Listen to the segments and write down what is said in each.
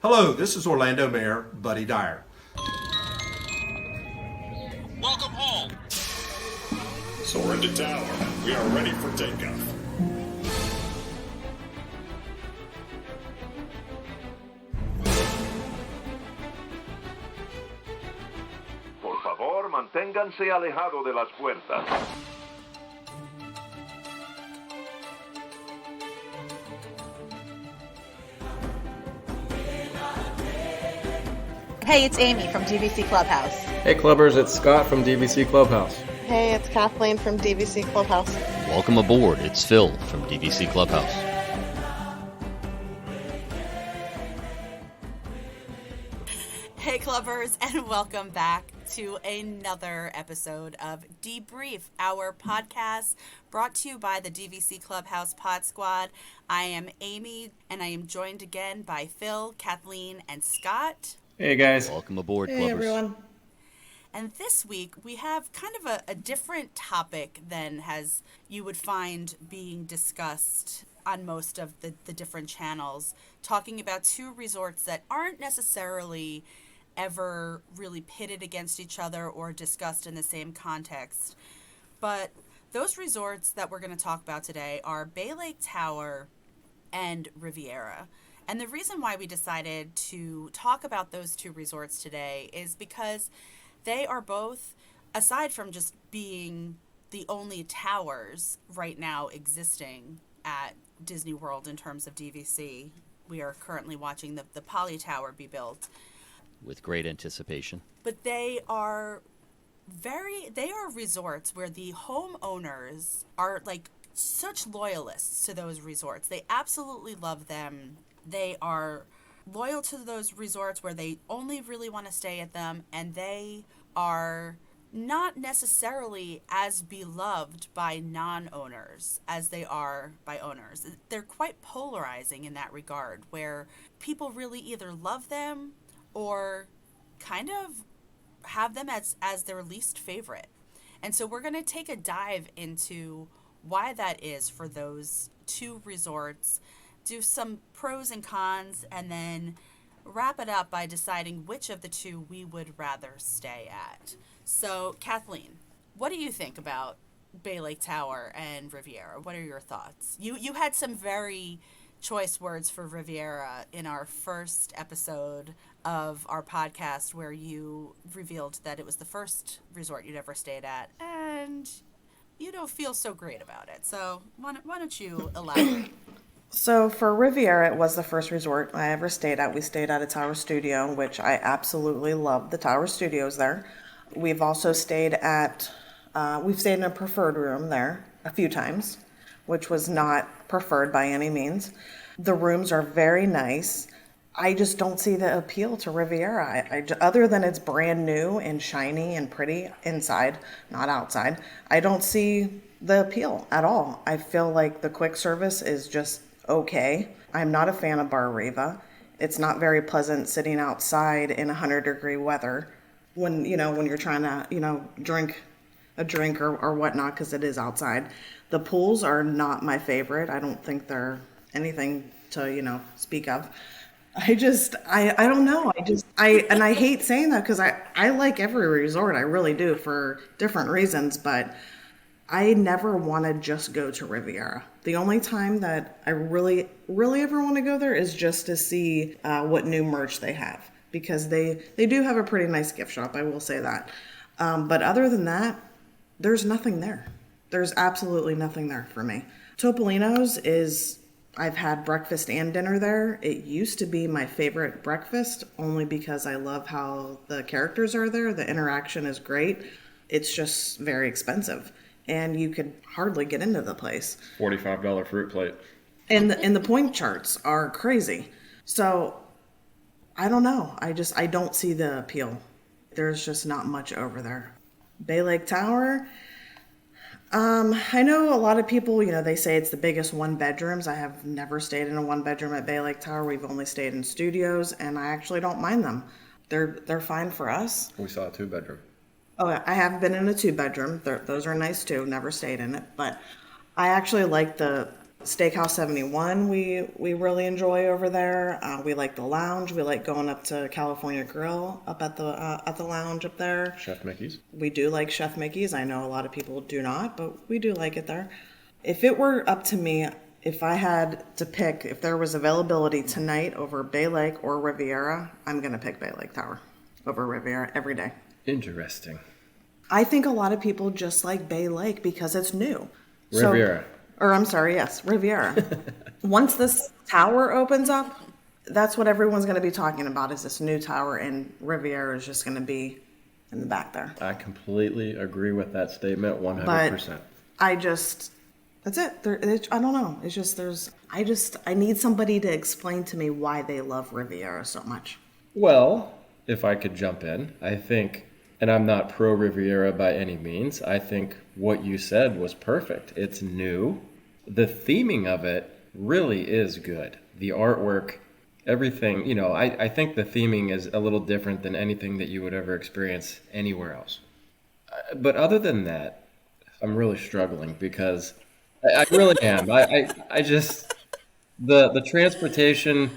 Hello, this is Orlando Mayor Buddy Dyer. Welcome home. Soar into tower. We are ready for takeoff. Por favor, manténganse alejado de las puertas. Hey, it's Amy from DVC Clubhouse. Hey Clubbers, it's Scott from DVC Clubhouse. Hey, it's Kathleen from DVC Clubhouse. Welcome aboard. It's Phil from DVC Clubhouse. Hey, Clubbers, and welcome back to another episode of Debrief, our podcast brought to you by the DVC Clubhouse Pod Squad. I am Amy, and I am joined again by Phil, Kathleen, and Scott. Hey guys. Welcome aboard, Hey, Clubbers. everyone. And this week, we have kind of a different topic than has you would find being discussed on most of the different channels, talking about two resorts that aren't necessarily ever really pitted against each other or discussed in the same context. But those resorts that we're going to talk about today are Bay Lake Tower and Riviera. And the reason why we decided to talk about those two resorts today is because they are both, aside from just being the only towers right now existing at Disney World in terms of DVC, we are currently watching the Poly Tower be built. With great anticipation. But they are resorts where the homeowners are like such loyalists to those resorts. They absolutely love them. They are loyal to those resorts where they only really want to stay at them, and they are not necessarily as beloved by non-owners as they are by owners. They're quite polarizing in that regard, where people really either love them or kind of have them as their least favorite. And so we're going to take a dive into why that is for those two resorts, do some pros and cons, and then wrap it up by deciding which of the two we would rather stay at. So, Kathleen, what do you think about Bay Lake Tower and Riviera? What are your thoughts? You had some very choice words for Riviera in our first episode of our podcast, where you revealed that it was the first resort you'd ever stayed at, and you don't feel so great about it. So why don't you elaborate? So for Riviera, it was the first resort I ever stayed at. We stayed at a Tower Studio, which I absolutely love. The Tower Studios there. We've also stayed at, we've stayed in a preferred room there a few times, which was not preferred by any means. The rooms are very nice. I just don't see the appeal to Riviera. Other than it's brand new and shiny and pretty inside, not outside, I don't see the appeal at all. I feel like the quick service is just okay. I'm not a fan of Bar Riva. It's not very pleasant sitting outside in 100-degree weather when you're trying to, drink a drink or whatnot, because it is outside. The pools are not my favorite. I don't think they're anything to, speak of. I don't know. I hate saying that because I like every resort. I really do, for different reasons, but I never want to just go to Riviera. The only time that I really, really ever want to go there is just to see what new merch they have, because they do have a pretty nice gift shop. I will say that. But other than that, there's nothing there. There's absolutely nothing there for me. Topolino's I've had breakfast and dinner there. It used to be my favorite breakfast, only because I love how the characters are there. The interaction is great. It's just very expensive, and you could hardly get into the place. $45 fruit plate. And the point charts are crazy. So I don't know. I don't see the appeal. There's just not much over there. Bay Lake Tower, I know a lot of people, they say it's the biggest one bedrooms. I have never stayed in a one bedroom at Bay Lake Tower. We've only stayed in studios, and I actually don't mind them. They're fine for us. We saw a 2-bedroom. Oh, I have been in a 2-bedroom. Those are nice too. Never stayed in it, but I actually like the Steakhouse 71 we really enjoy over there. We like the lounge. We like going up to California Grill up at the lounge up there. Chef Mickey's. We do like Chef Mickey's. I know a lot of people do not, but we do like it there. If it were up to me, if I had to pick, if there was availability tonight over Bay Lake or Riviera, I'm going to pick Bay Lake Tower over Riviera every day. Interesting. I think a lot of people just like Bay Lake because it's new. Riviera. Yes, Riviera. Once this tower opens up, that's what everyone's going to be talking about is this new tower, and Riviera is just going to be in the back there. I completely agree with that statement 100%. But that's it. I don't know. It's just I need somebody to explain to me why they love Riviera so much. Well, if I could jump in, I think, and I'm not pro Riviera by any means, I think what you said was perfect. It's new. The theming of it really is good. The artwork, everything, I think the theming is a little different than anything that you would ever experience anywhere else. But other than that, I'm really struggling because I really am. I just, the transportation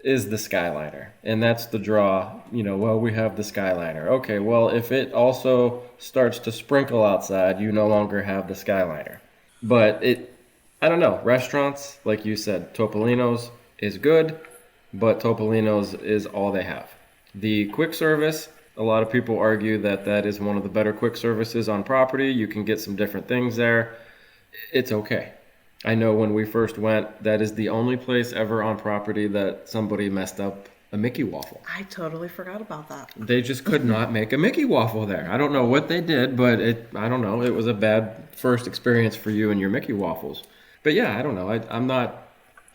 is the Skyliner, and that's the draw. Well, we have the Skyliner. Okay, well, if it also starts to sprinkle outside, you no longer have the Skyliner. But I don't know, restaurants, like you said, Topolino's is good, but Topolino's is all they have. The quick service, a lot of people argue that is one of the better quick services on property. You can get some different things there. It's okay. I know when we first went, that is the only place ever on property that somebody messed up a Mickey waffle. I totally forgot about that. They just could not make a Mickey waffle there. I don't know what they did, but I don't know. It was a bad first experience for you and your Mickey waffles. But yeah, I don't know. I'm not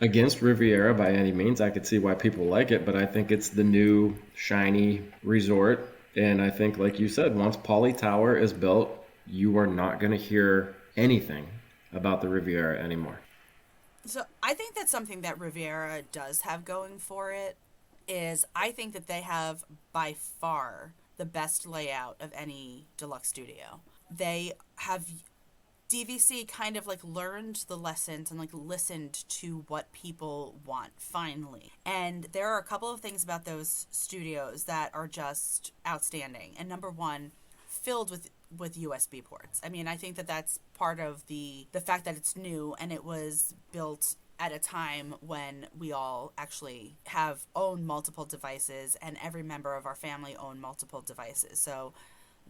against Riviera by any means. I could see why people like it, but I think it's the new shiny resort. And I think, like you said, once Poly Tower is built, you are not going to hear anything about the Riviera anymore. So I think that's something that Riviera does have going for it is I think that they have by far the best layout of any deluxe studio. They have DVC kind of like learned the lessons and like listened to what people want finally. And there are a couple of things about those studios that are just outstanding. And number one, filled with USB ports. I mean, I think that that's part of the fact that it's new and it was built at a time when we all actually own multiple devices and every member of our family own multiple devices. So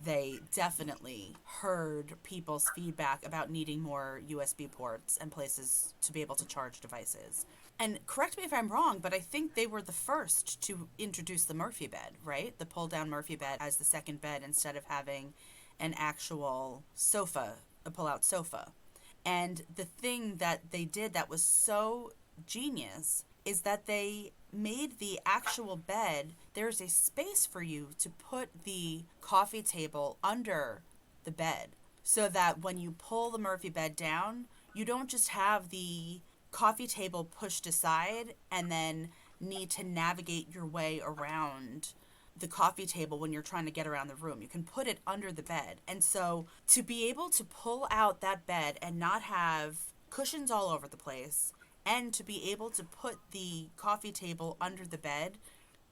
they definitely heard people's feedback about needing more USB ports and places to be able to charge devices. And correct me if I'm wrong, but I think they were the first to introduce the Murphy bed, right? The pull-down Murphy bed as the second bed instead of having an actual sofa, a pull-out sofa. And the thing that they did that was so genius is that they made the actual bed, there's a space for you to put the coffee table under the bed so that when you pull the Murphy bed down, you don't just have the coffee table pushed aside and then need to navigate your way around the coffee table when you're trying to get around the room. You can put it under the bed. And so to be able to pull out that bed and not have cushions all over the place and to be able to put the coffee table under the bed,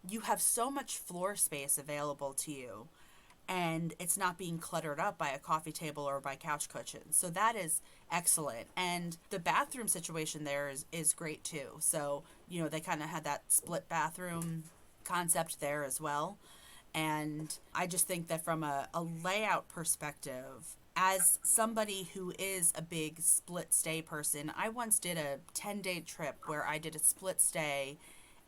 you have so much floor space available to you and it's not being cluttered up by a coffee table or by couch cushions. So that is excellent. And the bathroom situation there is great too. So, they kind of had that split bathroom concept there as well. And I just think that from a layout perspective, as somebody who is a big split stay person, I once did a 10-day trip where I did a split stay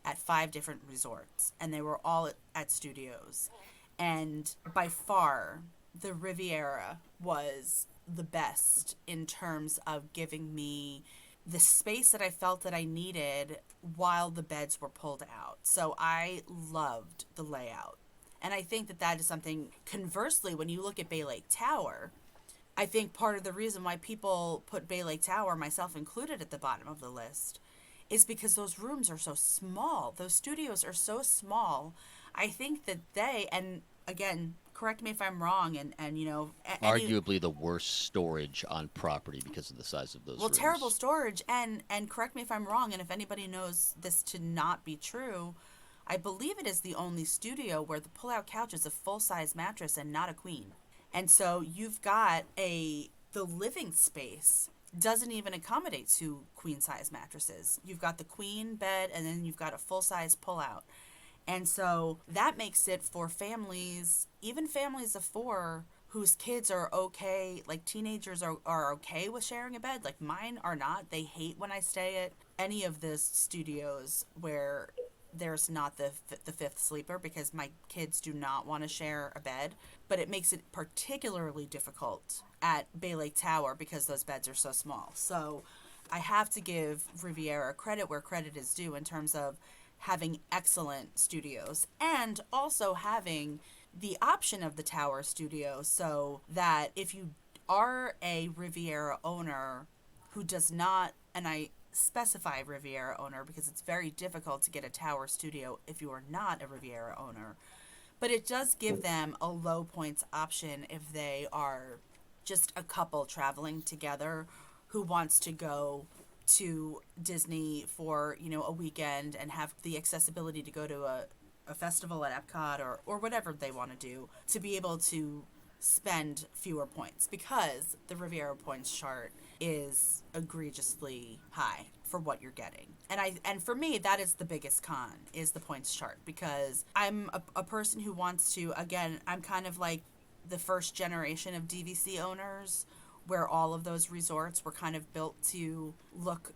at 5 different resorts, and they were all at studios. And by far, the Riviera was the best in terms of giving me the space that I felt that I needed while the beds were pulled out. So I loved the layout. And I think that is something, conversely, when you look at Bay Lake Tower, I think part of the reason why people put Bay Lake Tower, myself included, at the bottom of the list is because those rooms are so small. Those studios are so small. I think that and again, correct me if I'm wrong, and you know, Arguably the worst storage on property because of the size of those well, rooms. terrible storage, and correct me if I'm wrong, and if anybody knows this to not be true, I believe it is the only studio where the pull-out couch is a full-size mattress and not a queen. And so you've got the living space doesn't even accommodate two queen-size mattresses. You've got the queen bed, and then you've got a full-size pull-out. And so that makes it for families, even families of 4, whose kids are okay, like teenagers are okay with sharing a bed. Like mine are not. They hate when I stay at any of the studios where there's not the fifth sleeper, because my kids do not want to share a bed. But it makes it particularly difficult at Bay Lake Tower because those beds are so small. So I have to give Riviera credit where credit is due in terms of having excellent studios and also having the option of the Tower studio, so that if you are a Riviera owner who does not, and I specify Riviera owner because it's very difficult to get a Tower studio if you are not a Riviera owner, but it does give them a low points option if they are just a couple traveling together who wants to go to Disney for, you know, a weekend and have the accessibility to go to a festival at Epcot or whatever they want to do, to be able to spend fewer points, because the Riviera points chart is egregiously high for what you're getting. And for me, that is the biggest con, is the points chart, because I'm a person who wants to, again, I'm kind of like the first generation of DVC owners, where all of those resorts were kind of built to look,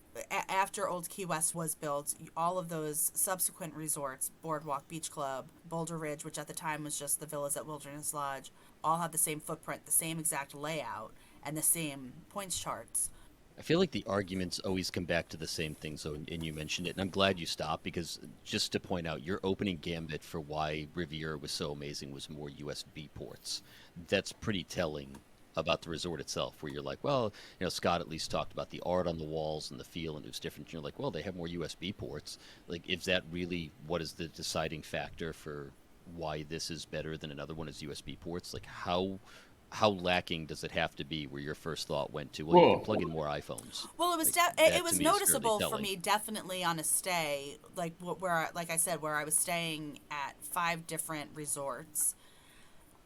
after Old Key West was built, all of those subsequent resorts, Boardwalk Beach Club, Boulder Ridge, which at the time was just the villas at Wilderness Lodge, all had the same footprint, the same exact layout, and the same points charts. I feel like the arguments always come back to the same thing, so, and you mentioned it, and I'm glad you stopped, because just to point out, your opening gambit for why Riviera was so amazing was more USB ports. That's pretty telling about the resort itself, where you're like, well, you know, Scott at least talked about the art on the walls and the feel, and it was different. You're like, well, they have more USB ports. Like, is that really what is the deciding factor for why this is better than another one, is USB ports? Like, how lacking does it have to be where your first thought went to, well, you can plug in more iPhones? Well, it was like, it was noticeable for me, definitely on a stay, like where, like I said, where I was staying at 5 different resorts.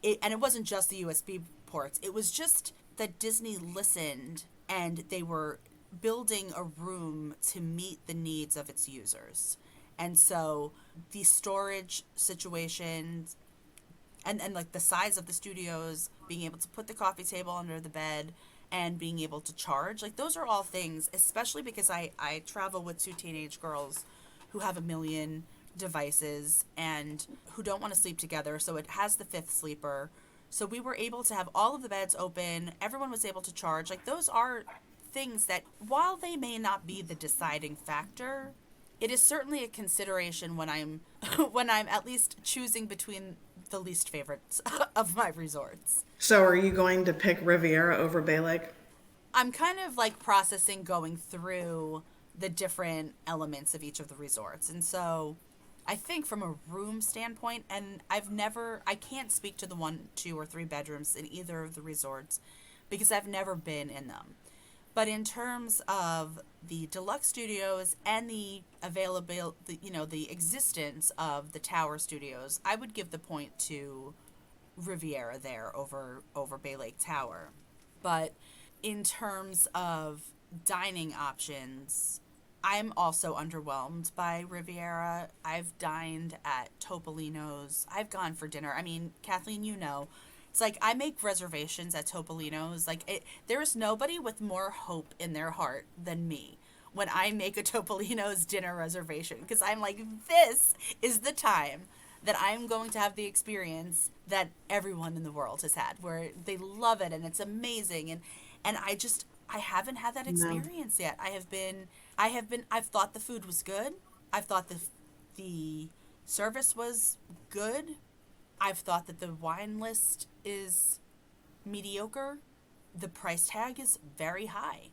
And it wasn't just the USB ports. It was just that Disney listened, and they were building a room to meet the needs of its users. And so the storage situations and like the size of the studios, being able to put the coffee table under the bed and being able to charge, like those are all things, especially because I travel with 2 teenage girls who have 1 million devices and who don't want to sleep together, so it has the 5th sleeper. So we were able to have all of the beds open, everyone was able to charge. Like, those are things that, while they may not be the deciding factor, it is certainly a consideration when I'm when I'm at least choosing between the least favorites of my resorts. So are you going to pick Riviera over Bay Lake? I'm kind of like processing, going through the different elements of each of the resorts. And so I think from a room standpoint, and I can't speak to the 1, 2, or 3 bedrooms in either of the resorts because I've never been in them. But in terms of the deluxe studios and the the existence of the Tower studios, I would give the point to Riviera there over Bay Lake Tower. But in terms of dining options, I'm also underwhelmed by Riviera. I've dined at Topolino's. I've gone for dinner. I mean, Kathleen, you know, it's like I make reservations at Topolino's. Like, there is nobody with more hope in their heart than me when I make a Topolino's dinner reservation, because I'm like, this is the time that I'm going to have the experience that everyone in the world has had, where they love it and it's amazing. And I haven't had that experience yet. I've thought the food was good. I've thought the service was good. I've thought that the wine list is mediocre. The price tag is very high.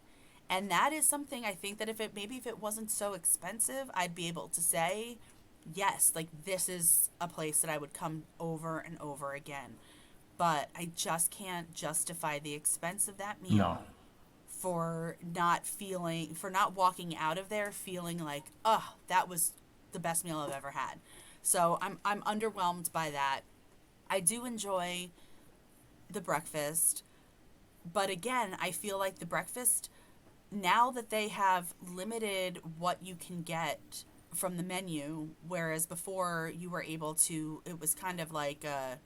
And that is something I think that if it wasn't so expensive, I'd be able to say, yes, like this is a place that I would come over and over again. But I just can't justify the expense of that No. meal for not walking out of there feeling like, oh, that was the best meal I've ever had. So I'm underwhelmed by that. I do enjoy the breakfast, but again, I feel like the breakfast, now that they have limited what you can get from the menu, whereas before you were able to, it was kind of like a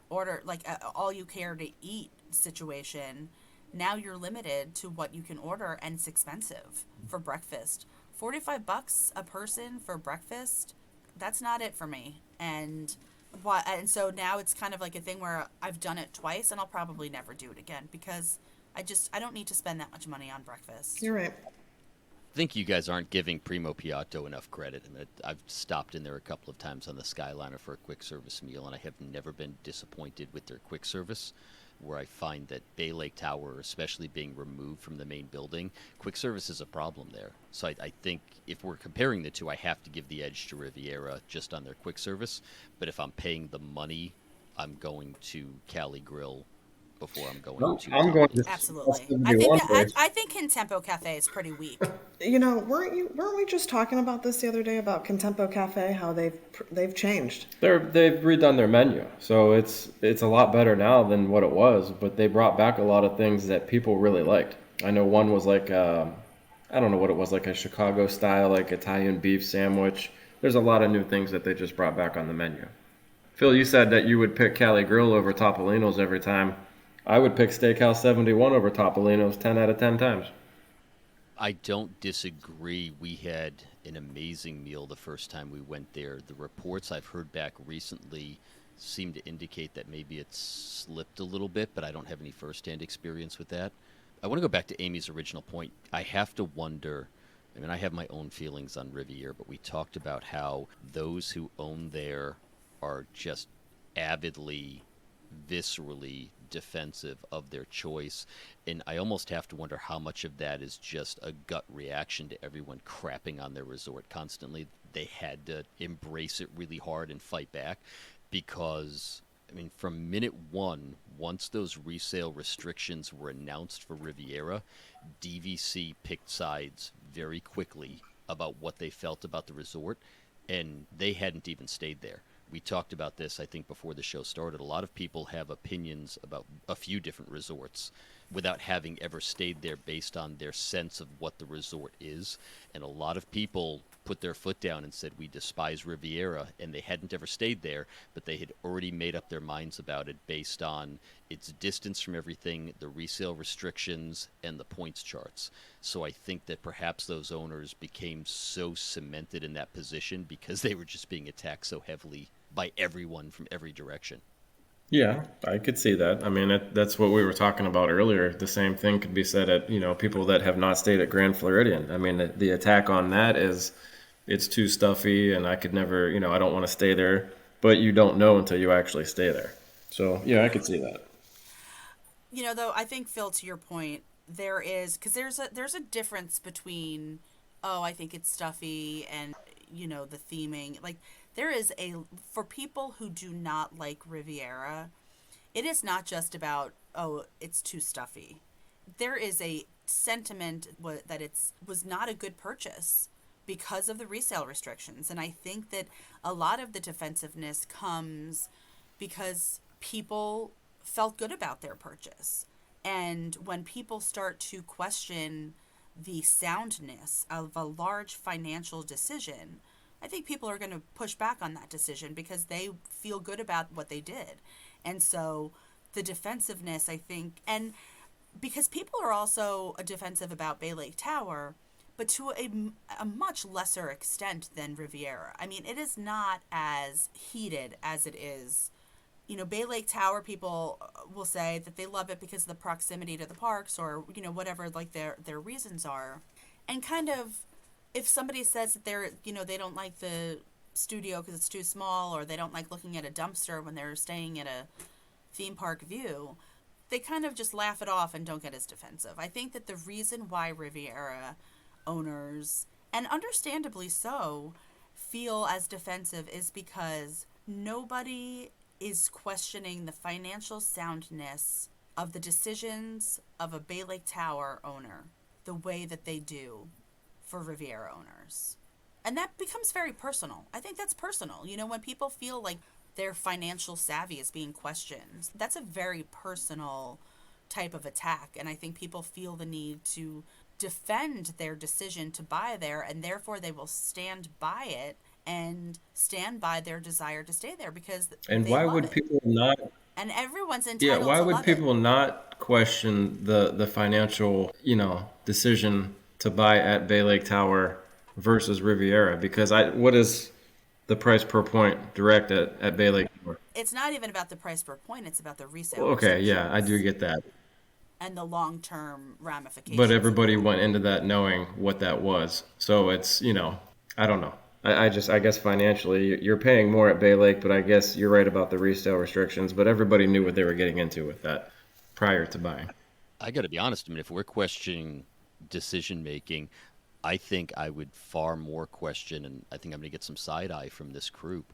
order, like a all you care to eat situation. Now you're limited to what you can order, and it's expensive for breakfast. $45 a person for breakfast, that's not it for me. And so now it's kind of like a thing where I've done it twice and I'll probably never do it again because I don't need to spend that much money on breakfast. You're right. I think you guys aren't giving Primo Piatto enough credit. I mean, I've stopped in there a couple of times on the Skyliner for a quick service meal, and I have never been disappointed with their quick service. Where I find that Bay Lake Tower, especially being removed from the main building, quick service is a problem there. So I think if we're comparing the two, I have to give the edge to Riviera just on their quick service. But if I'm paying the money, I'm going to Cali Grill before I'm going to I'm going to Absolutely. I think I think Contempo Cafe is pretty weak. You know, weren't we just talking about this the other day about Contempo Cafe? How they've changed. they've redone their menu, so it's a lot better now than what it was. But they brought back a lot of things that people really liked. I know one was like I don't know what it was, like a Chicago style like Italian beef sandwich. There's a lot of new things that they just brought back on the menu. Phil, you said that you would pick Cali Grill over Topolino's every time. I would pick Steakhouse 71 over Topolino's 10 out of 10 times. I don't disagree. We had an amazing meal the first time we went there. The reports I've heard back recently seem to indicate that maybe it's slipped a little bit, but I don't have any firsthand experience with that. I want to go back to Amy's original point. I have to wonder. I mean, I have my own feelings on Riviera, but we talked about how those who own there are just avidly, viscerally defensive of their choice. And I almost have to wonder how much of that is just a gut reaction to everyone crapping on their resort constantly. They had to embrace it really hard and fight back because, I mean, from minute one, once those resale restrictions were announced for Riviera, DVC picked sides very quickly about what they felt about the resort, and they hadn't even stayed there. We talked about this, I think, before the show started. A lot of people have opinions about a few different resorts without having ever stayed there based on their sense of what the resort is. And a lot of people put their foot down and said, we despise Riviera, and they hadn't ever stayed there, but they had already made up their minds about it based on its distance from everything, the resale restrictions, and the points charts. So I think that perhaps those owners became so cemented in that position because they were just being attacked so heavily by everyone from every direction. Yeah, I could see that. I mean, that's what we were talking about earlier. The same thing could be said at, people that have not stayed at Grand Floridian. I mean, the attack on that is it's too stuffy and I could never, I don't want to stay there. But you don't know until you actually stay there. So, yeah, I could see that. Though, I think, Phil, to your point, because there's a difference between, oh, I think it's stuffy and, the theming. Like, for people who do not like Riviera, it is not just about, oh, it's too stuffy. There is a sentiment that was not a good purchase because of the resale restrictions. And I think that a lot of the defensiveness comes because people felt good about their purchase. And when people start to question the soundness of a large financial decision, I think people are going to push back on that decision because they feel good about what they did. And so the defensiveness, I think, and because people are also defensive about Bay Lake Tower, but to a much lesser extent than Riviera. I mean, it is not as heated as it is. Bay Lake Tower, people will say that they love it because of the proximity to the parks or, whatever, like their reasons are. And kind of, if somebody says that they don't like the studio because it's too small, or they don't like looking at a dumpster when they're staying at a theme park view, they kind of just laugh it off and don't get as defensive. I think that the reason why Riviera owners, and understandably so, feel as defensive is because nobody is questioning the financial soundness of the decisions of a Bay Lake Tower owner the way that they do for Riviera owners. And that becomes very personal. I think that's personal. You know, when people feel like their financial savvy is being questioned, that's a very personal type of attack. And I think people feel the need to defend their decision to buy there, and therefore they will stand by it and stand by their desire to stay there because And they why love would it. people not? And everyone's Yeah, entitled why to would love it. people not question the financial, decision to buy at Bay Lake Tower versus Riviera? Because what is the price per point direct at Bay Lake Tower? It's not even about the price per point, it's about the resale Okay, yeah, I do restrictions get that. and the long-term But ramifications of everybody that. went into that knowing what that was. So it's, I don't know. I guess financially, you're paying more at Bay Lake, but I guess you're right about the resale restrictions. But everybody knew what they were getting into with that prior to buying. I got to be honest. I mean, if we're questioning decision making, I think I would far more question, and I think I'm going to get some side eye from this group.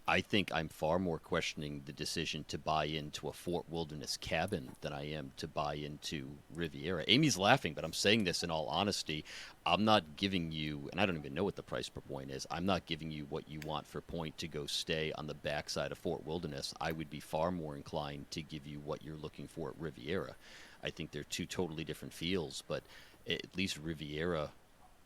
I think I'm far more questioning the decision to buy into a Fort Wilderness cabin than I am to buy into Riviera. Amy's laughing, but I'm saying this in all honesty. I'm not giving you, and I don't even know what the price per point is, I'm not giving you what you want for point to go stay on the backside of Fort Wilderness. I would be far more inclined to give you what you're looking for at Riviera. I think they're two totally different feels, but at least Riviera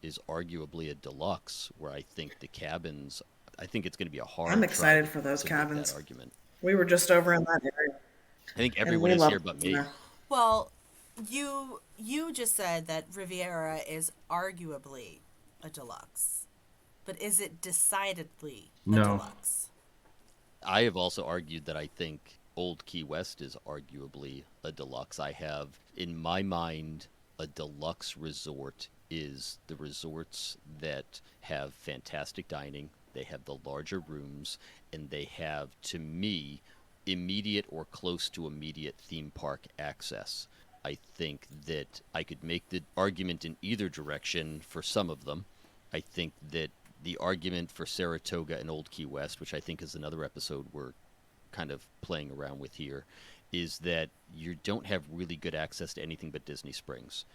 is arguably a deluxe, where I think the cabins, I think it's going to be a hard I'm try excited for those to make that cabins. argument. We were just over in that area, I think and everyone we is love here but me. yeah. Well, you just said that Riviera is arguably a deluxe, but is it decidedly a No. deluxe? I have also argued that I think Old Key West is arguably a deluxe. I have, in my mind, a deluxe resort is the resorts that have fantastic dining, they have the larger rooms, and they have, to me, immediate or close to immediate theme park access. I think that I could make the argument in either direction for some of them. I think that the argument for Saratoga and Old Key West, which I think is another episode we're kind of playing around with here, is that you don't have really good access to anything but Disney Springs.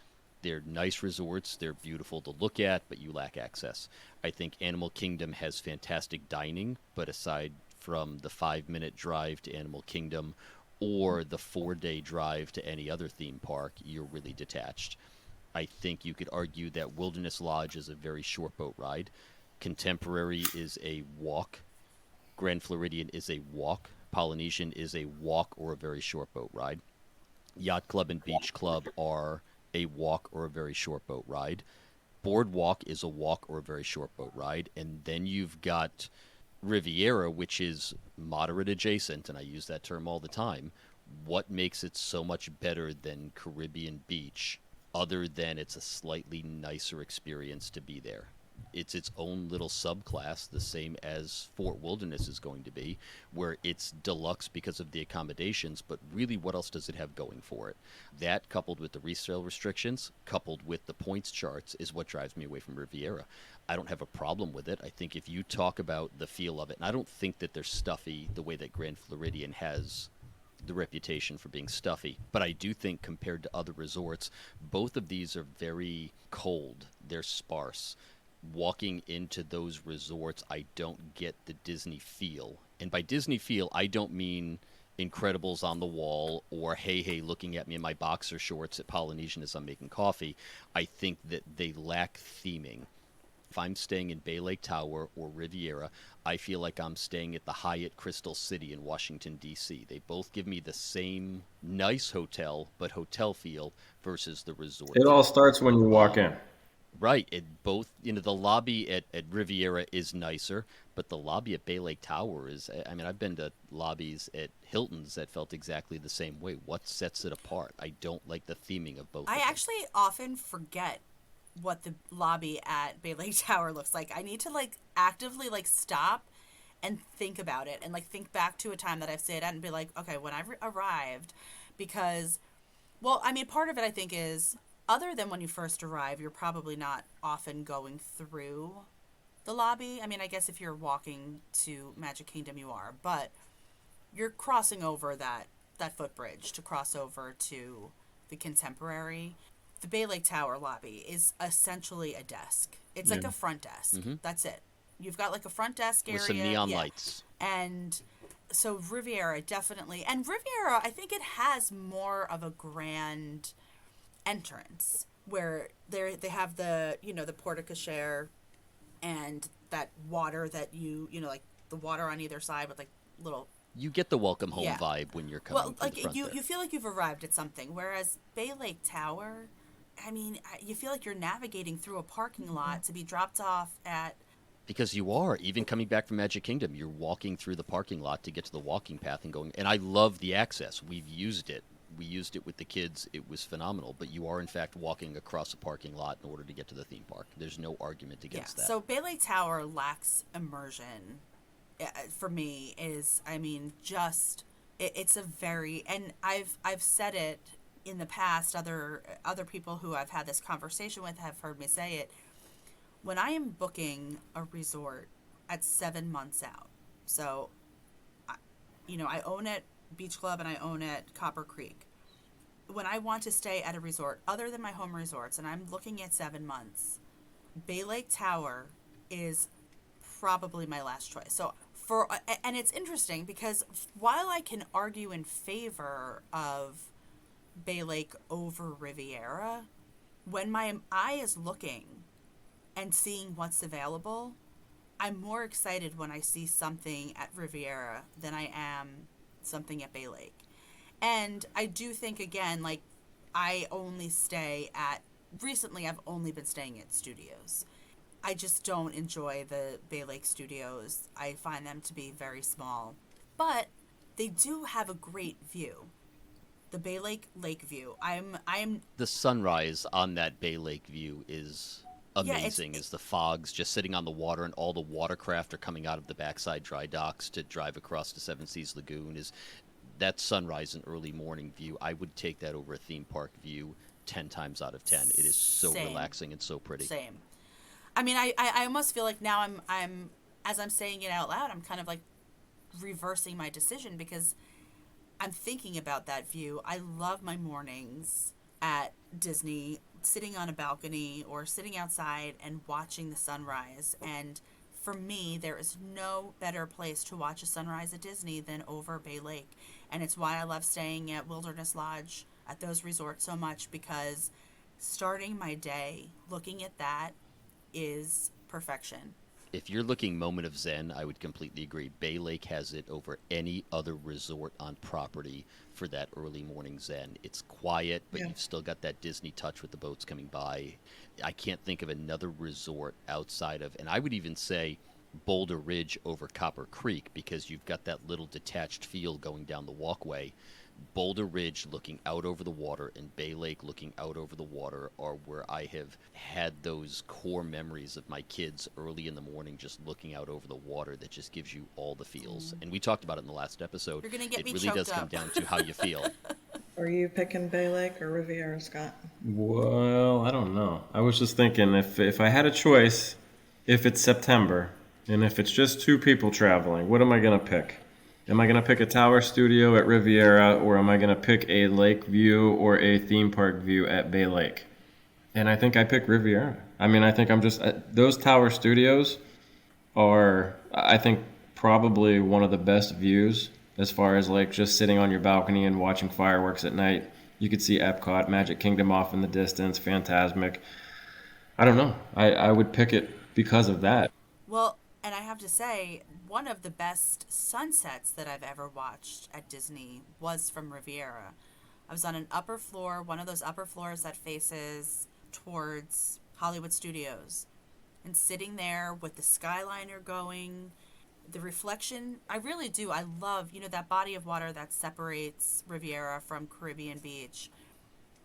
They're nice resorts, they're beautiful to look at, but you lack access. I think Animal Kingdom has fantastic dining, but aside from the 5-minute drive to Animal Kingdom or the 4-day drive to any other theme park, you're really detached. I think you could argue that Wilderness Lodge is a very short boat ride. Contemporary is a walk. Grand Floridian is a walk. Polynesian is a walk or a very short boat ride. Yacht Club and Beach Club are a walk or a very short boat ride. Boardwalk is a walk or a very short boat ride. And then you've got Riviera, which is moderate adjacent, and I use that term all the time. What makes it so much better than Caribbean Beach, other than it's a slightly nicer experience to be there? It's its own little subclass, the same as Fort Wilderness is going to be, where it's deluxe because of the accommodations, but really what else does it have going for it? That, coupled with the resale restrictions, coupled with the points charts, is what drives me away from Riviera. I don't have a problem with it. I think if you talk about the feel of it, and I don't think that they're stuffy the way that Grand Floridian has the reputation for being stuffy, but I do think compared to other resorts, both of these are very cold. They're sparse. Walking into those resorts, I don't get the Disney feel. And by Disney feel, I don't mean Incredibles on the wall or hey looking at me in my boxer shorts at Polynesian as I'm making coffee. I think that they lack theming. If I'm staying in Bay Lake Tower or Riviera, I feel like I'm staying at the Hyatt Crystal City in Washington, D.C. They both give me the same nice hotel, but hotel feel versus the resort It all feel. starts when you walk in. Right. It both, the lobby at Riviera is nicer, but the lobby at Bay Lake Tower is, I mean, I've been to lobbies at Hilton's that felt exactly the same way. What sets it apart? I don't like the theming of both I of them. actually often forget what the lobby at Bay Lake Tower looks like. I need to actively stop and think about it and think back to a time that I've stayed at and be like, okay, when I arrived, because, well, I mean, part of it I think is, other than when you first arrive, you're probably not often going through the lobby. I mean, I guess if you're walking to Magic Kingdom, you are, but you're crossing over that footbridge to cross over to the Contemporary. The Bay Lake Tower lobby is essentially a desk. It's like a front desk. That's it. You've got like a front desk area with some neon lights. And so Riviera definitely, and Riviera, I think it has more of a grand entrance where they have the, you know, the porte cochere and that water that you know, like the water on either side with like little. You get the welcome home Yeah. vibe when you're coming Well, through like the front you there. feel like you've arrived at something. Whereas Bay Lake Tower, I mean, you feel like you're navigating through a parking lot to be dropped off at. Because you are, even coming back from Magic Kingdom, you're walking through the parking lot to get to the walking path and going. And I love the access. We've used it. We used it with the kids. It was phenomenal. But you are, in fact, walking across a parking lot in order to get to the theme park. There's no argument against that. So Bay Lake Tower lacks immersion. For me, is, I mean, just it's a very, and I've said it in the past. Other people who I've had this conversation with have heard me say it. When I am booking a resort at 7 months out, so, you know, I own at Beach Club and I own at Copper Creek. When I want to stay at a resort other than my home resorts and I'm looking at 7 months, Bay Lake Tower is probably my last choice. So and it's interesting because while I can argue in favor of Bay Lake over Riviera, when my eye is looking and seeing what's available, I'm more excited when I see something at Riviera than I am something at Bay Lake. And I do think, again, like, I only stay at, recently I've only been staying at studios. I just don't enjoy the Bay Lake studios. I find them to be very small. But they do have a great view. The Bay Lake Lake view. I'm The sunrise on that Bay Lake view is amazing. Is the fogs just sitting on the water and all the watercraft are coming out of the backside dry docks to drive across to Seven Seas Lagoon. Is that sunrise and early morning view? I would take that over a theme park view 10 times out of 10. It is so Same. relaxing and so pretty. Same. I mean, I almost feel like now I'm as I'm saying it out loud, I'm kind of like reversing my decision because I'm thinking about that view. I love my mornings at Disney, sitting on a balcony or sitting outside and watching the sunrise. And for me, there is no better place to watch a sunrise at Disney than over Bay Lake. And it's why I love staying at Wilderness Lodge at those resorts so much, because starting my day looking at that is perfection. If you're looking moment of zen, I would completely agree. Bay Lake has it over any other resort on property for that early morning zen. It's quiet, but you've still got that Disney touch with the boats coming by. I can't think of another resort outside of, and I would even say Boulder Ridge over Copper Creek, because you've got that little detached feel going down the walkway. Boulder Ridge looking out over the water and Bay Lake looking out over the water are where I have had those core memories of my kids early in the morning just looking out over the water that just gives you all the feels. And we talked about it in the last episode. You're gonna get it me really choked does come up. down to how you feel. Are you picking Bay Lake or Riviera, Scott? Well, I don't know. I was just thinking if I had a choice, if it's September and if it's just two people traveling, what am I going to pick? Am I going to pick a tower studio at Riviera, or am I going to pick a lake view or a theme park view at Bay Lake? And I think I pick Riviera. I mean, I think I'm just, those tower studios are, I think, probably one of the best views as far as like just sitting on your balcony and watching fireworks at night. You could see Epcot, Magic Kingdom off in the distance, Fantasmic. I don't know. I would pick it because of that. Well, and I have to say, one of the best sunsets that I've ever watched at Disney was from Riviera. I was on an upper floor, one of those upper floors that faces towards Hollywood Studios, and sitting there with the Skyliner going, the reflection. I really do. I love, you know, that body of water that separates Riviera from Caribbean Beach.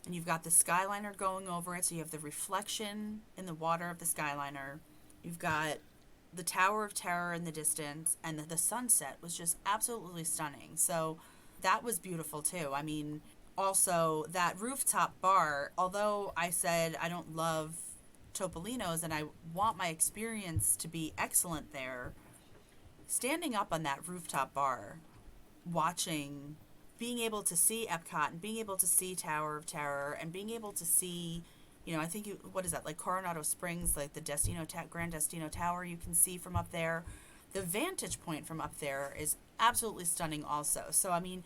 And you've got the Skyliner going over it, so you have the reflection in the water of the Skyliner. You've got the Tower of Terror in the distance, and the sunset was just absolutely stunning. So that was beautiful too. I mean, also that rooftop bar, although I said I don't love Topolino's and I want my experience to be excellent there, standing up on that rooftop bar, watching, being able to see Epcot and being able to see Tower of Terror and being able to see, I think what is that, like Coronado Springs, like the Grand Destino Tower you can see from up there. The vantage point from up there is absolutely stunning also. So, I mean,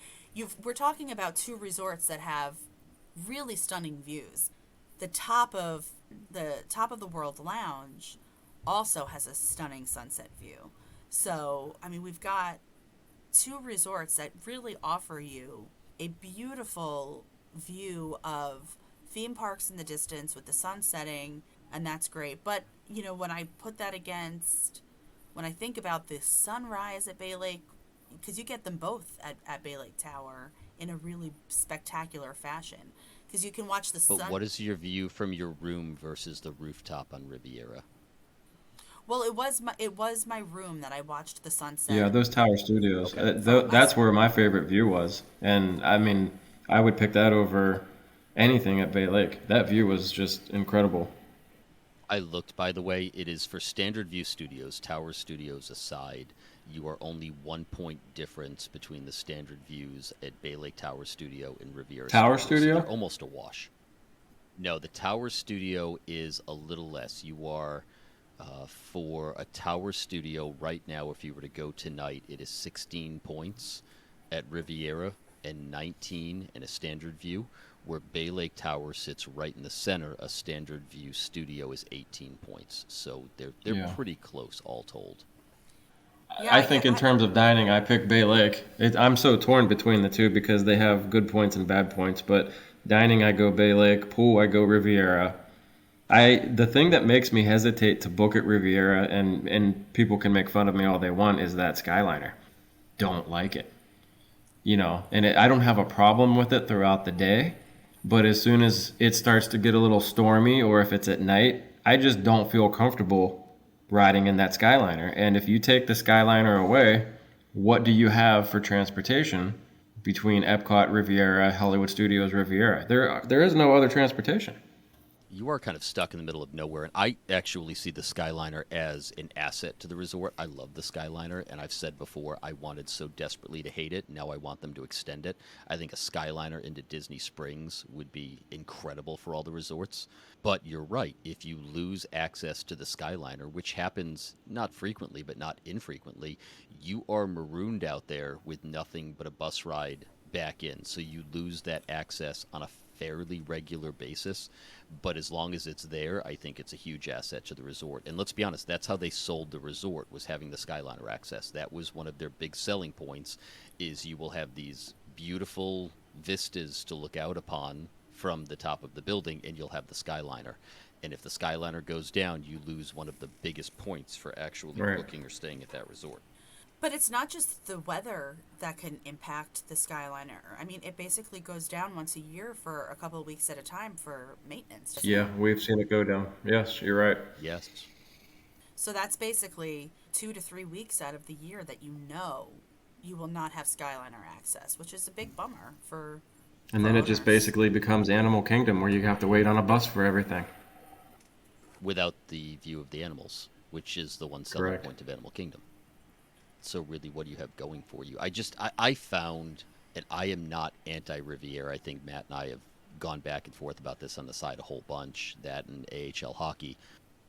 we're talking about two resorts that have really stunning views. The top of the World Lounge also has a stunning sunset view. So, I mean, we've got two resorts that really offer you a beautiful view of theme parks in the distance with the sun setting, and that's great. But, when I put that against, when I think about the sunrise at Bay Lake, because you get them both at Bay Lake Tower in a really spectacular fashion, because you can watch the sun. But what is your view from your room versus the rooftop on Riviera? Well, it was my room that I watched the sunset. Yeah, those Tower Studios. Okay. That's where my favorite view was. And I mean, I would pick that over anything at Bay Lake. That view was just incredible. I looked, by the way, it is for standard view studios, Tower Studios aside, you are only 1 point difference between the standard views at Bay Lake Tower Studio and Riviera Tower Studios. Studio? They're almost a wash. No, the Tower Studio is a little less. You are, for a Tower Studio right now, if you were to go tonight, it is 16 points at Riviera and 19 in a standard view, where Bay Lake Tower sits right in the center. A standard view studio is 18 points. So they're Yeah. pretty close all told. Yeah, I think in terms of dining, I pick Bay Lake. I'm so torn between the two because they have good points and bad points. But dining, I go Bay Lake. Pool, I go Riviera. The thing that makes me hesitate to book at Riviera, and people can make fun of me all they want, is that Skyliner. Don't like it. I don't have a problem with it throughout the day, but as soon as it starts to get a little stormy or if it's at night, I just don't feel comfortable riding in that Skyliner. And if you take the Skyliner away, what do you have for transportation between Epcot, Riviera, Hollywood Studios, Riviera? There is no other transportation. You are kind of stuck in the middle of nowhere, and I actually see the Skyliner as an asset to the resort. I love the Skyliner, and I've said before I wanted so desperately to hate it. Now I want them to extend it. I think a Skyliner into Disney Springs would be incredible for all the resorts. But you're right. If you lose access to the Skyliner, which happens not frequently but not infrequently, you are marooned out there with nothing but a bus ride back in. So you lose that access on a fairly regular basis, but as long as it's there, I think it's a huge asset to the resort. And let's be honest, that's how they sold the resort, was having the Skyliner access. That was one of their big selling points, is you will have these beautiful vistas to look out upon from the top of the building, and you'll have the Skyliner. And if the Skyliner goes down, you lose one of the biggest points for actually Right. booking or staying at that resort. But it's not just the weather that can impact the Skyliner. I mean, it basically goes down once a year for a couple of weeks at a time for maintenance. doesn't Yeah, it? we've seen it go down. Yes, you're right. Yes. So that's basically 2 to 3 weeks out of the year that you will not have Skyliner access, which is a big bummer for. And for then it just owners. basically becomes Animal Kingdom where you have to wait on a bus for everything. Without the view of the animals, which is the one selling Correct. point of Animal Kingdom. So really, what do you have going for you? I found, and I am not anti-Riviera. I think Matt and I have gone back and forth about this on the side a whole bunch, that and AHL hockey.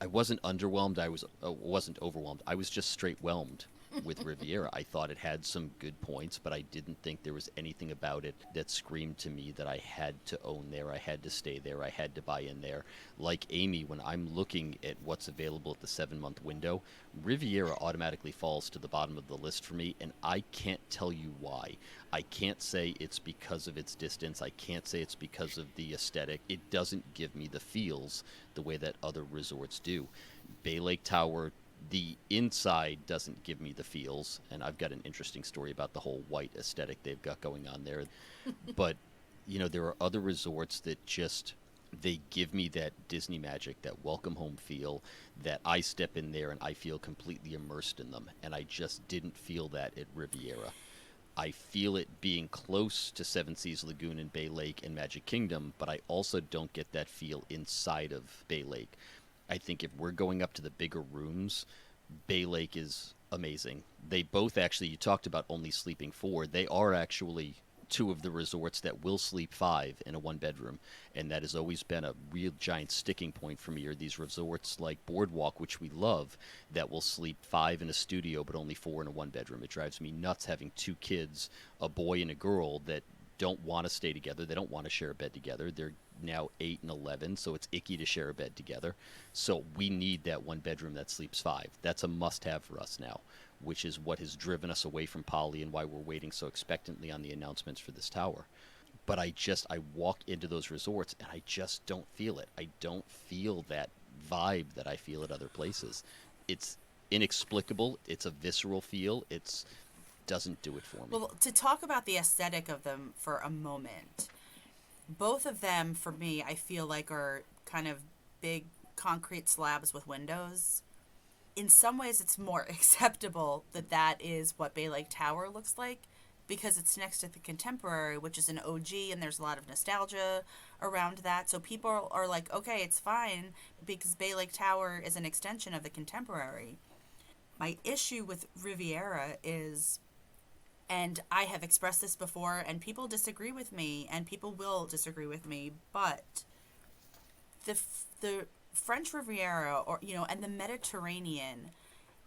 I wasn't underwhelmed. I wasn't overwhelmed. I was just straight whelmed with Riviera. I thought it had some good points, but I didn't think there was anything about it that screamed to me that I had to own there. I had to stay there. I had to buy in there. Like Amy, when I'm looking at what's available at the 7-month window, Riviera automatically falls to the bottom of the list for me, and I can't tell you why. I can't say it's because of its distance. I can't say it's because of the aesthetic. It doesn't give me the feels the way that other resorts do. Bay Lake Tower, the inside doesn't give me the feels, and I've got an interesting story about the whole white aesthetic they've got going on there. But, there are other resorts that just, they give me that Disney magic, that welcome home feel, that I step in there and I feel completely immersed in them, and I just didn't feel that at Riviera. I feel it being close to Seven Seas Lagoon and Bay Lake and Magic Kingdom, but I also don't get that feel inside of Bay Lake. I think if we're going up to the bigger rooms, Bay Lake is amazing. They both actually, you talked about only sleeping 4. They are actually 2 of the resorts that will sleep 5 in a 1-bedroom. And that has always been a real giant sticking point for me, are these resorts like Boardwalk, which we love, that will sleep 5 in a studio but only 4 in a 1-bedroom. It drives me nuts having 2 kids, a boy and a girl, that don't want to stay together. They don't want to share a bed together. They're now 8 and 11, so it's icky to share a bed together. So we need that 1-bedroom that sleeps 5. That's a must-have for us now, which is what has driven us away from Poly and why we're waiting so expectantly on the announcements for this tower. But I walk into those resorts and I just don't feel it. I don't feel that vibe that I feel at other places. It's inexplicable. It's a visceral feel. It's doesn't do it for me. Well, to talk about the aesthetic of them for a moment, both of them, for me, I feel like are kind of big concrete slabs with windows. In some ways, it's more acceptable that that is what Bay Lake Tower looks like because it's next to the Contemporary, which is an OG, and there's a lot of nostalgia around that. So people are like, okay, it's fine because Bay Lake Tower is an extension of the Contemporary. My issue with Riviera is, and I have expressed this before, and people disagree with me, and people will disagree with me, but the French Riviera, or and the Mediterranean,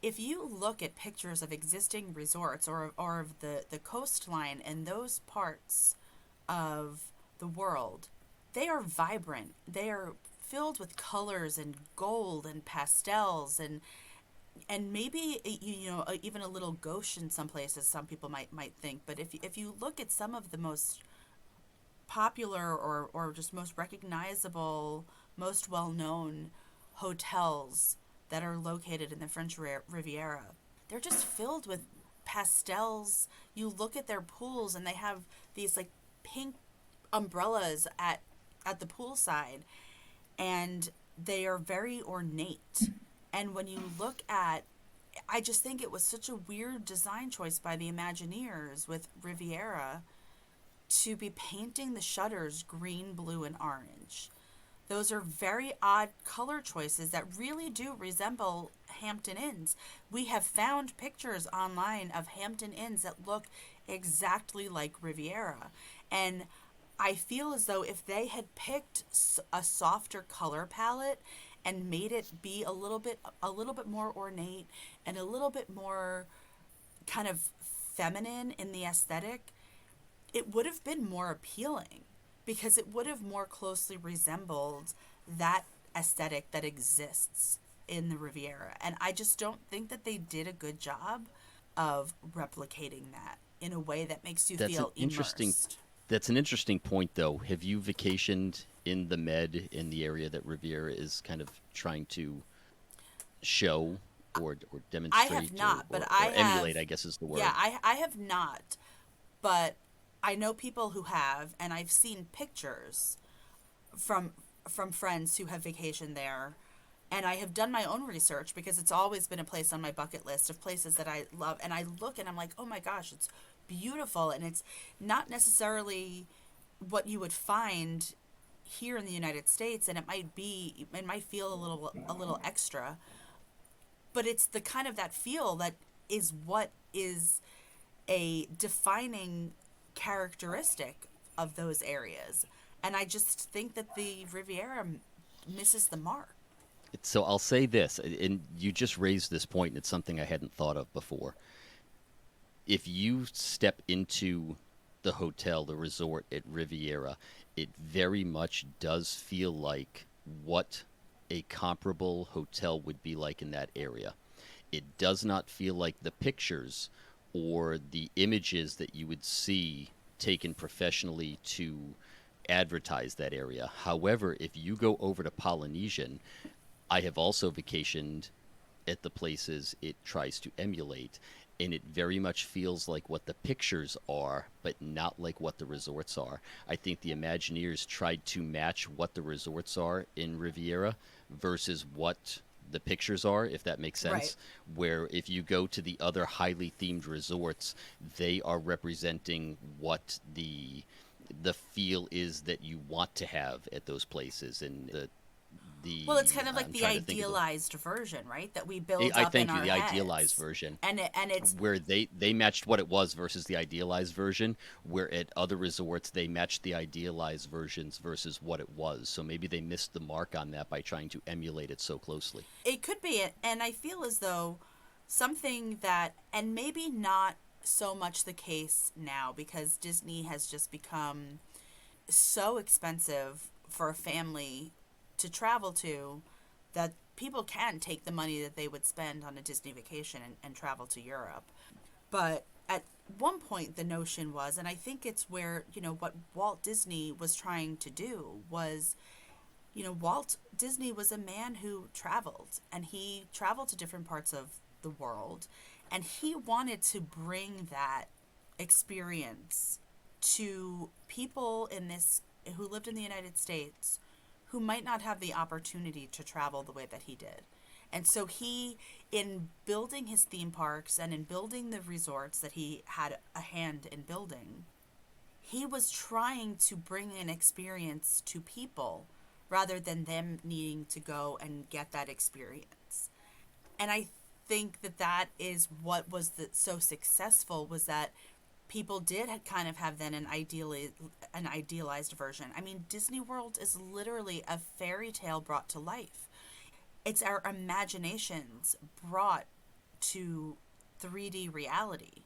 if you look at pictures of existing resorts or of the coastline in those parts of the world, they are vibrant. They are filled with colors and gold and pastels and maybe even a little gauche in some places. Some people might think, but if you look at some of the most popular or just most recognizable, most well-known hotels that are located in the French Riviera, they're just filled with pastels. You look at their pools and they have these like pink umbrellas at the poolside, and they are very ornate. And when you look at, I just think it was such a weird design choice by the Imagineers with Riviera to be painting the shutters green, blue, and orange. Those are very odd color choices that really do resemble Hampton Inns. We have found pictures online of Hampton Inns that look exactly like Riviera. And I feel as though if they had picked a softer color palette and made it be a little bit more ornate and a little bit more kind of feminine in the aesthetic, it would have been more appealing because it would have more closely resembled that aesthetic that exists in the Riviera. And I just don't think that they did a good job of replicating that in a way that makes you feel immersed. That's an interesting point, though. Have you vacationed in the Med, in the area that Riviera is kind of trying to show or demonstrate? I have not, but I emulate, I guess is the word. Yeah, I have not, but I know people who have, and I've seen pictures from friends who have vacationed there, and I have done my own research because it's always been a place on my bucket list of places that I love, and I look and I'm like, oh my gosh, it's beautiful, and it's not necessarily what you would find here in the United States, and it might feel a little extra, but it's the kind of that feel that is what is a defining characteristic of those areas. And I just think that the Riviera misses the mark. So I'll say this, and you just raised this point, and it's something I hadn't thought of before. If you step into the hotel, the resort at Riviera, it very much does feel like what a comparable hotel would be like in that area. It does not feel like the pictures or the images that you would see taken professionally to advertise that area. However, if you go over to Polynesian, I have also vacationed at the places it tries to emulate, and it very much feels like what the pictures are, but not like what the resorts are. I think the Imagineers tried to match what the resorts are in Riviera versus what the pictures are, if that makes sense. Right. Where if you go to the other highly themed resorts, they are representing what the feel is that you want to have at those places, and the the Well, it's kind of like I'm the trying to think of the idealized version, right? That we build I up in thank you, our the idealized heads. version. And it's Where they matched what it was versus the idealized version, where at other resorts they matched the idealized versions versus what it was. So maybe they missed the mark on that by trying to emulate it so closely. it could be, and I feel as though something that, and maybe not so much the case now because Disney has just become so expensive for a family to travel to, that people can take the money that they would spend on a Disney vacation and travel to Europe. But at one point, the notion was, and I think it's where, what Walt Disney was trying to do was, Walt Disney was a man who traveled, and he traveled to different parts of the world, and he wanted to bring that experience to people who lived in the United States who might not have the opportunity to travel the way that he did. And so he, in building his theme parks and in building the resorts that he had a hand in building, he was trying to bring an experience to people rather than them needing to go and get that experience. And I think that is what was so successful, was that people did kind of have then an idealized version. I mean, Disney World is literally a fairy tale brought to life. It's our imaginations brought to 3D reality.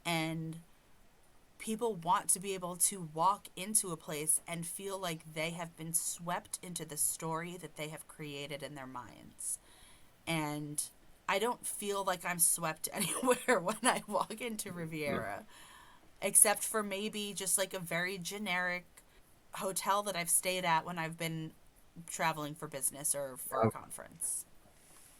And people want to be able to walk into a place and feel like they have been swept into the story that they have created in their minds. And I don't feel like I'm swept anywhere when I walk into Riviera, except for maybe just like a very generic hotel that I've stayed at when I've been traveling for business or for a conference.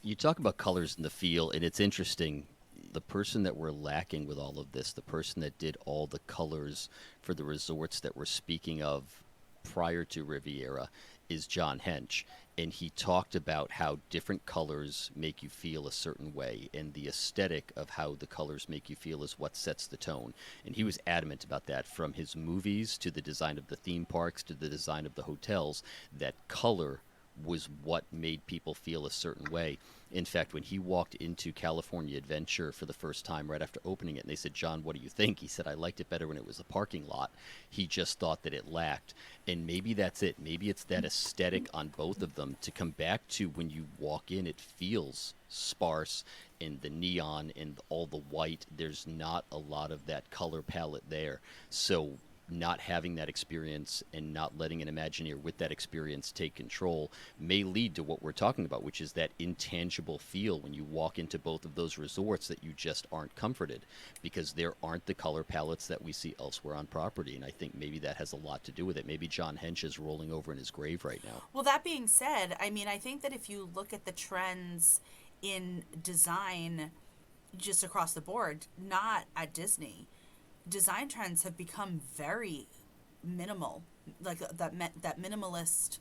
You talk about colors and the feel, and it's interesting. The person that we're lacking with all of this, the person that did all the colors for the resorts that we're speaking of prior to Riviera, is John Hench. And he talked about how different colors make you feel a certain way, and the aesthetic of how the colors make you feel is what sets the tone. And he was adamant about that, from his movies to the design of the theme parks to the design of the hotels, that color was what made people feel a certain way. In fact, when he walked into California Adventure for the first time right after opening it, and they said, "John, what do you think?" He said, "I liked it better when it was a parking lot." He just thought that it lacked. And maybe that's it. Maybe it's that aesthetic on both of them to come back to when you walk in, it feels sparse, and the neon and all the white. There's not a lot of that color palette there. So not having that experience and not letting an Imagineer with that experience take control may lead to what we're talking about, which is that intangible feel when you walk into both of those resorts, that you just aren't comforted because there aren't the color palettes that we see elsewhere on property. And I think maybe that has a lot to do with it. Maybe John Hench is rolling over in his grave right now. Well, that being said, I mean, I think that if you look at the trends in design just across the board, not at Disney, design trends have become very minimal, like that minimalist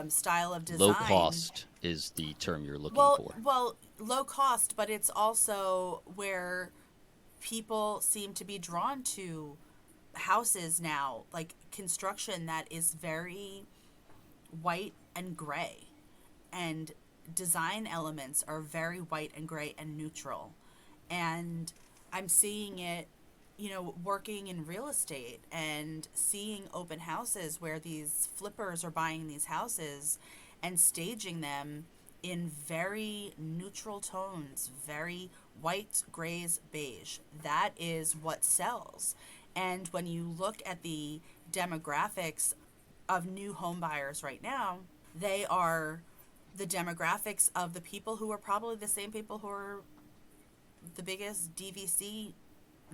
style of design. Low cost is the term you're looking for. Well, low cost, but it's also where people seem to be drawn to houses now, like construction that is very white and gray, and design elements are very white and gray and neutral. And I'm seeing it, working in real estate and seeing open houses where these flippers are buying these houses and staging them in very neutral tones, very white, grays, beige. That is what sells. And when you look at the demographics of new home buyers right now, they are the demographics of the people who are probably the same people who are the biggest DVC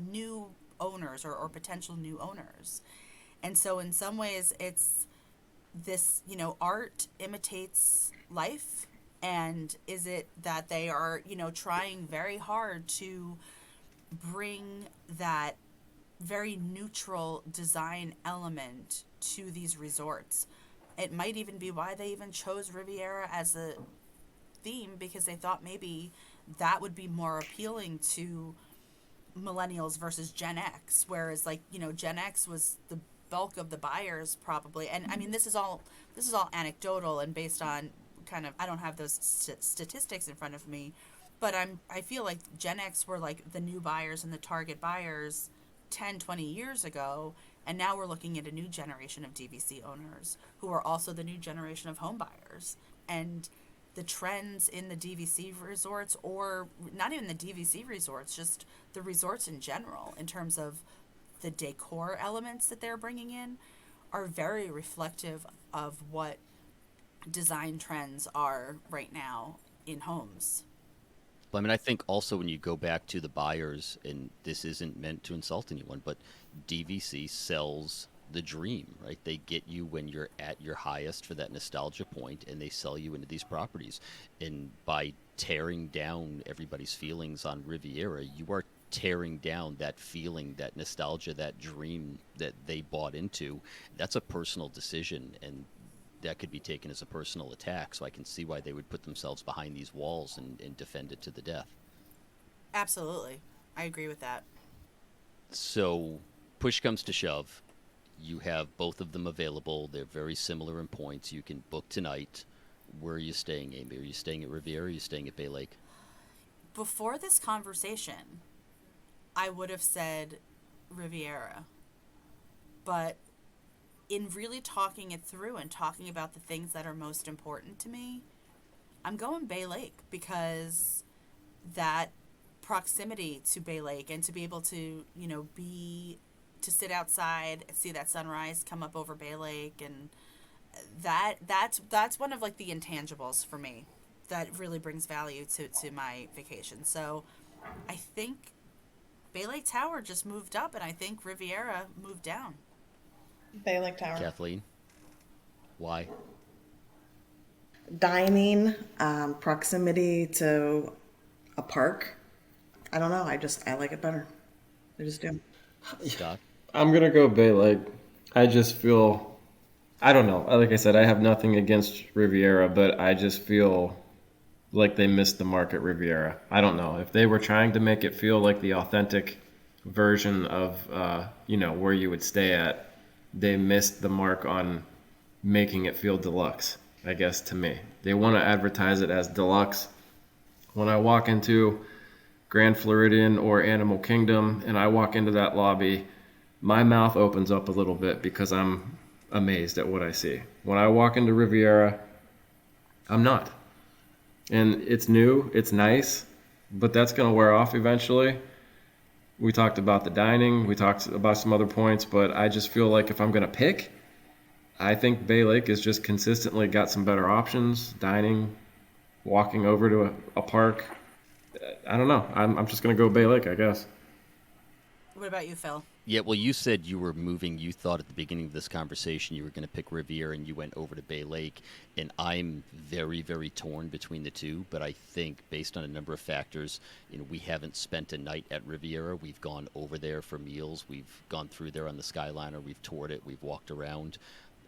new owners or potential new owners. And so in some ways it's this, art imitates life. And is it that they are, trying very hard to bring that very neutral design element to these resorts? It might even be why they even chose Riviera as a theme, because they thought maybe that would be more appealing to millennials versus Gen X, whereas Gen X was the bulk of the buyers probably. And I mean, this is all anecdotal and based on I don't have those statistics in front of me, but I feel like Gen X were like the new buyers and the target buyers 10, 20 years ago, and now we're looking at a new generation of DVC owners who are also the new generation of home buyers. And the trends in the DVC resorts, or not even the DVC resorts, just the resorts in general, in terms of the decor elements that they're bringing in, are very reflective of what design trends are right now in homes. I mean, I think also when you go back to the buyers, and this isn't meant to insult anyone, but DVC sells the dream, right? They get you when you're at your highest for that nostalgia point, and they sell you into these properties. And by tearing down everybody's feelings on Riviera, you are tearing down that feeling, that nostalgia, that dream that they bought into. That's a personal decision, and that could be taken as a personal attack. So I can see why they would put themselves behind these walls and defend it to the death. Absolutely. I agree with that. So push comes to shove. You have both of them available. They're very similar in points. You can book tonight. Where are you staying, Amy? Are you staying at Riviera or are you staying at Bay Lake? Before this conversation, I would have said Riviera. But in really talking it through and talking about the things that are most important to me, I'm going Bay Lake, because that proximity to Bay Lake, and to be able to, to sit outside, see that sunrise come up over Bay Lake, and that's one of like the intangibles for me that really brings value to my vacation. So I think Bay Lake Tower just moved up, and I think Riviera moved down. Bay Lake Tower. Kathleen? Why? Dining, proximity to a park. I don't know. I like it better. I just do. Scott? I'm going to go Bay Lake. I just feel, I don't know. Like I said, I have nothing against Riviera, but I just feel like they missed the mark at Riviera. I don't know. If they were trying to make it feel like the authentic version of, where you would stay at, they missed the mark on making it feel deluxe, I guess, to me. They want to advertise it as deluxe. When I walk into Grand Floridian or Animal Kingdom and I walk into that lobby, my mouth opens up a little bit because I'm amazed at what I see. When I walk into Riviera, I'm not. And it's new, it's nice, but that's going to wear off eventually. We talked about the dining, we talked about some other points, but I just feel like if I'm going to pick, I think Bay Lake has just consistently got some better options. Dining, walking over to a park. I don't know. I'm just going to go Bay Lake, I guess. What about you, Phil? Yeah, well, you said you were moving. You thought at the beginning of this conversation you were going to pick Riviera, and you went over to Bay Lake. And I'm very, very torn between the two. But I think based on a number of factors, we haven't spent a night at Riviera. We've gone over there for meals. We've gone through there on the Skyliner. We've toured it. We've walked around.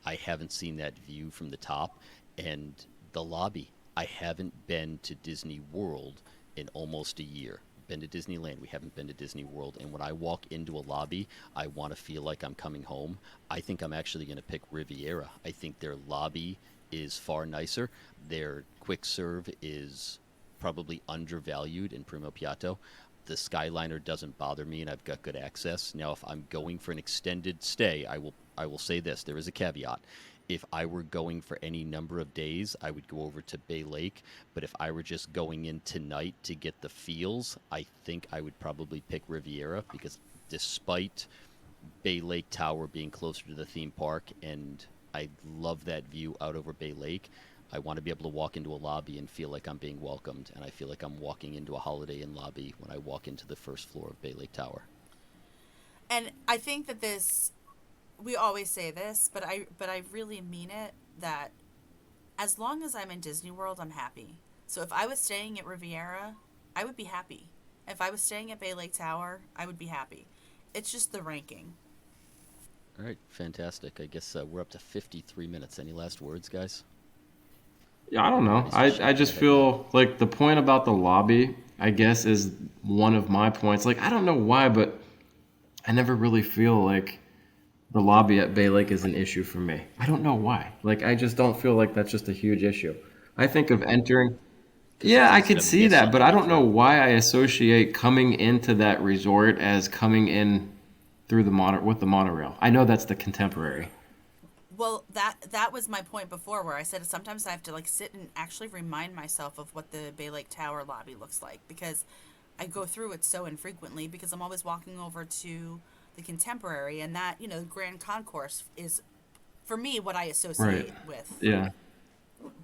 I haven't seen that view from the top. And the lobby. I haven't been to Disney World in almost a year. Been to Disneyland. We haven't been to Disney World. And when I walk into a lobby, I want to feel like I'm coming home. I think I'm actually going to pick Riviera. I think their lobby is far nicer. Their quick serve is probably undervalued in Primo Piatto. The Skyliner doesn't bother me, and I've got good access. Now, if I'm going for an extended stay, I will say this. There is a caveat. If I were going for any number of days, I would go over to Bay Lake. But if I were just going in tonight to get the feels, I think I would probably pick Riviera, because despite Bay Lake Tower being closer to the theme park, and I love that view out over Bay Lake, I want to be able to walk into a lobby and feel like I'm being welcomed. And I feel like I'm walking into a Holiday Inn lobby when I walk into the first floor of Bay Lake Tower. And I think that we always say this, but I really mean it, that as long as I'm in Disney World, I'm happy. So if I was staying at Riviera, I would be happy. If I was staying at Bay Lake Tower, I would be happy. It's just the ranking. All right, fantastic. I guess we're up to 53 minutes. Any last words, guys? Yeah, I don't know. I just feel like the point about the lobby, I guess, is one of my points. Like, I don't know why, but I never really feel like the lobby at Bay Lake is an issue for me. I don't know why. Like, I just don't feel like that's just a huge issue. I think of entering. Yeah, I He's could gonna see miss that, on but the I way don't know through. why I associate coming into that resort as coming in through the with the monorail. I know that's the Contemporary. Well, that was my point before, where I said sometimes I have to like sit and actually remind myself of what the Bay Lake Tower lobby looks like, because I go through it so infrequently because I'm always walking over to the Contemporary, and that, Grand Concourse is for me what I Right. associate with Yeah.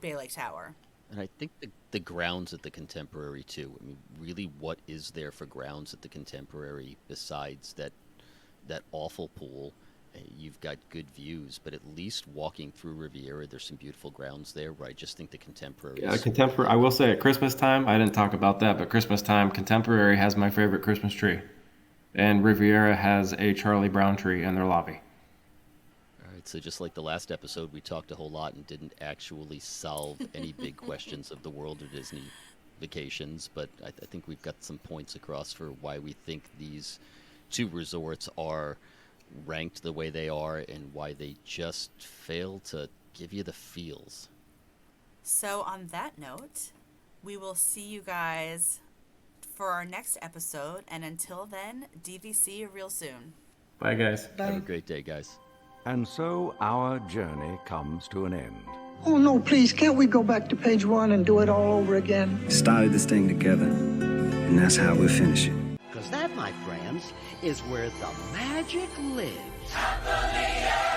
Bay Lake Tower. And I think the grounds at the Contemporary too. I mean, really, what is there for grounds at the Contemporary besides that awful pool? You've got good views, but at least walking through Riviera, there's some beautiful grounds there. Where I just think the Contemporary Yeah, is. Contemporary. I will say at Christmas time, I didn't talk about that, but Christmas time, Contemporary has my favorite Christmas tree, and Riviera has a Charlie Brown tree in their lobby. All right, so just like the last episode, we talked a whole lot and didn't actually solve any big questions of the world of Disney vacations, but I think we've got some points across for why we think these two resorts are ranked the way they are and why they just fail to give you the feels. So on that note, we will see you guys for our next episode, and until then, DVC you real soon. Bye, guys. Have a great day, guys. And so our journey comes to an end. Oh, no, please, can't we go back to page 1 and do it all over again? Started this thing together, and that's how we'll finish it. Because that, my friends, is where the magic lives. Happily ever